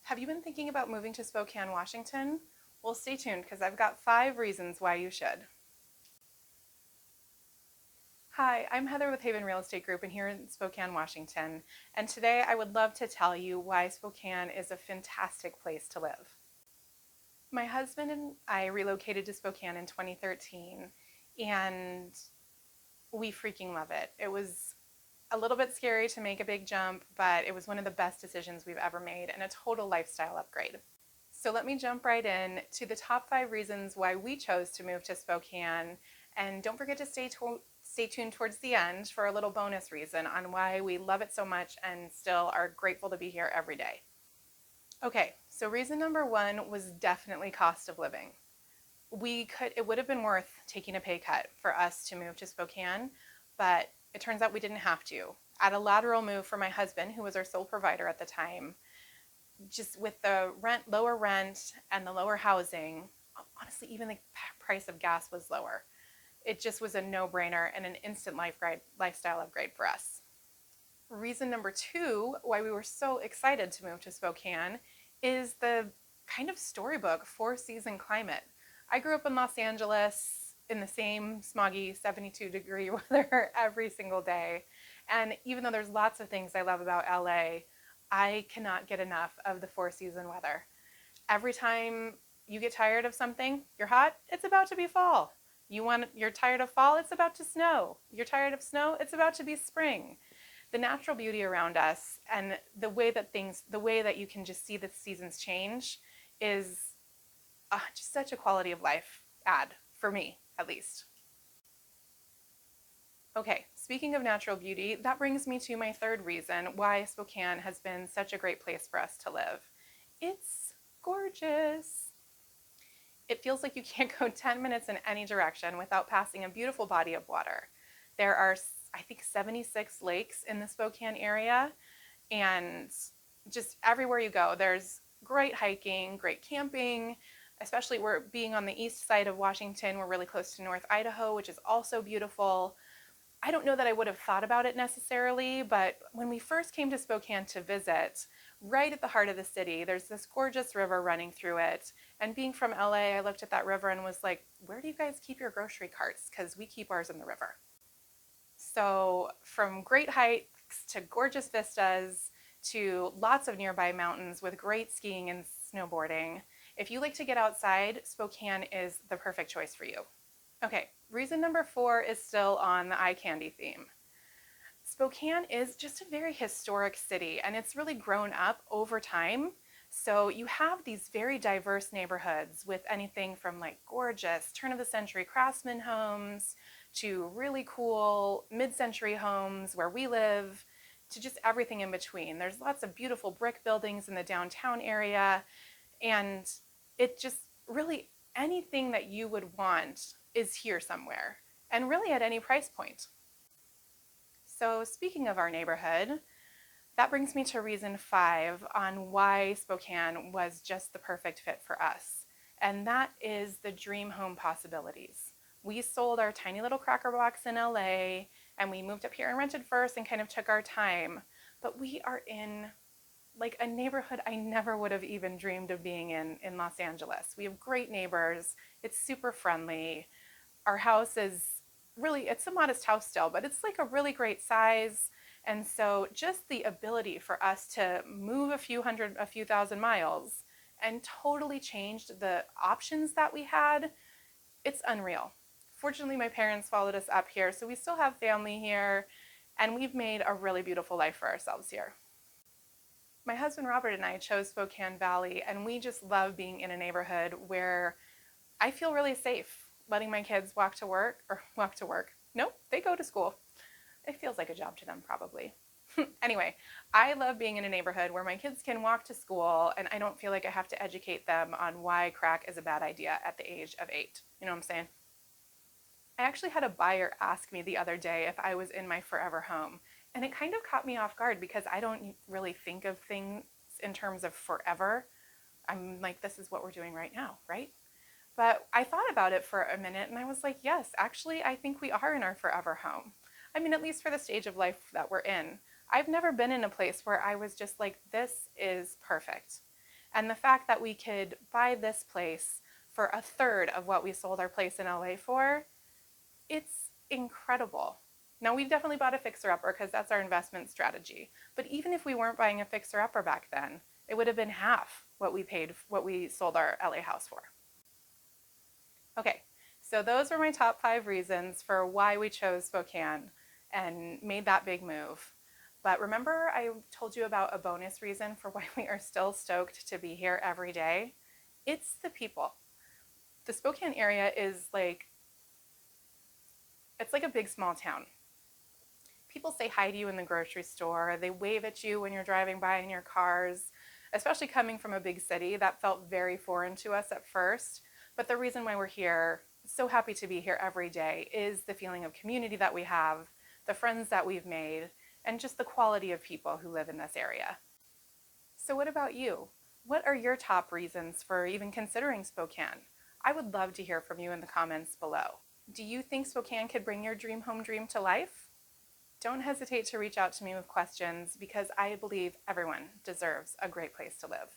Have you been thinking about moving to Spokane, Washington? Well, stay tuned because I've got 5 reasons why you should. Hi, I'm Heather with Haven Real Estate Group and here in Spokane, Washington. And today I would love to tell you why Spokane is a fantastic place to live. My husband and I relocated to Spokane in 2013 and we freaking love it. It was a little bit scary to make a big jump, but it was one of the best decisions we've ever made and a total lifestyle upgrade. So let me jump right in to the top 5 reasons why we chose to move to Spokane. And don't forget to stay tuned towards the end for a little bonus reason on why we love it so much and still are grateful to be here every day. Okay, so reason number 1 was definitely cost of living. It would have been worth taking a pay cut for us to move to Spokane, but it turns out we didn't have to. At a lateral move for my husband, who was our sole provider at the time, just with the lower rent and the lower housing, honestly, even the price of gas was lower. It just was a no-brainer and an instant lifestyle upgrade for us. Reason number 2 why we were so excited to move to Spokane is the kind of storybook 4-season climate. I grew up in Los Angeles in the same smoggy 72-degree weather every single day. And even though there's lots of things I love about LA, I cannot get enough of the 4-season weather. Every time you get tired of something, you're hot, it's about to be fall. You're tired of fall, it's about to snow. You're tired of snow, it's about to be spring. The natural beauty around us and the way that you can just see the seasons change is just such a quality of life add, for me at least. Okay, speaking of natural beauty, that brings me to my 3rd reason why Spokane has been such a great place for us to live. It's gorgeous. It feels like you can't go 10 minutes in any direction without passing a beautiful body of water. There are, I think, 76 lakes in the Spokane area, and just everywhere you go, there's great hiking, great camping, especially we're being on the east side of Washington. We're really close to North Idaho, which is also beautiful. I don't know that I would have thought about it necessarily, but when we first came to Spokane to visit, right at the heart of the city, there's this gorgeous river running through it. And being from LA, I looked at that river and was like, where do you guys keep your grocery carts? Because we keep ours in the river. So from great hikes to gorgeous vistas to lots of nearby mountains with great skiing and snowboarding, if you like to get outside, Spokane is the perfect choice for you. Okay, reason number 4 is still on the eye candy theme. Spokane is just a very historic city and it's really grown up over time. So you have these very diverse neighborhoods with anything from like gorgeous turn-of-the-century craftsman homes to really cool mid-century homes where we live to just everything in between. There's lots of beautiful brick buildings in the downtown area, and it just really anything that you would want is here somewhere, and really at any price point. So speaking of our neighborhood, that brings me to reason 5 on why Spokane was just the perfect fit for us, and that is the dream home possibilities. We sold our tiny little cracker box in LA, and we moved up here and rented first and kind of took our time, but we are in like a neighborhood I never would have even dreamed of being in Los Angeles. We have great neighbors, it's super friendly. Our house is really, it's a modest house still, but it's like a really great size. And so just the ability for us to move a few thousand miles and totally changed the options that we had, it's unreal. Fortunately, my parents followed us up here, so we still have family here, and we've made a really beautiful life for ourselves here. My husband Robert and I chose Spokane Valley, and we just love being in a neighborhood where I feel really safe letting my kids walk to work. Nope, they go to school. It feels like a job to them, probably. Anyway, I love being in a neighborhood where my kids can walk to school and I don't feel like I have to educate them on why crack is a bad idea at the age of 8. You know what I'm saying? I actually had a buyer ask me the other day if I was in my forever home, and it kind of caught me off guard because I don't really think of things in terms of forever. I'm like, this is what we're doing right now, right? But I thought about it for a minute and I was like, yes, actually, I think we are in our forever home. I mean, at least for the stage of life that we're in. I've never been in a place where I was just like, this is perfect. And the fact that we could buy this place for a third of what we sold our place in LA for, it's incredible. Now, we've definitely bought a fixer-upper because that's our investment strategy. But even if we weren't buying a fixer-upper back then, it would have been half what we sold our LA house for. Okay, so those were my top 5 reasons for why we chose Spokane and made that big move. But remember I told you about a bonus reason for why we are still stoked to be here every day? It's the people. The Spokane area is it's like a big small town. People say hi to you in the grocery store. They wave at you when you're driving by in your cars, especially coming from a big city. That felt very foreign to us at first. But the reason why we're here, so happy to be here every day, is the feeling of community that we have, the friends that we've made, and just the quality of people who live in this area. So what about you? What are your top reasons for even considering Spokane? I would love to hear from you in the comments below. Do you think Spokane could bring your dream home dream to life? Don't hesitate to reach out to me with questions because I believe everyone deserves a great place to live.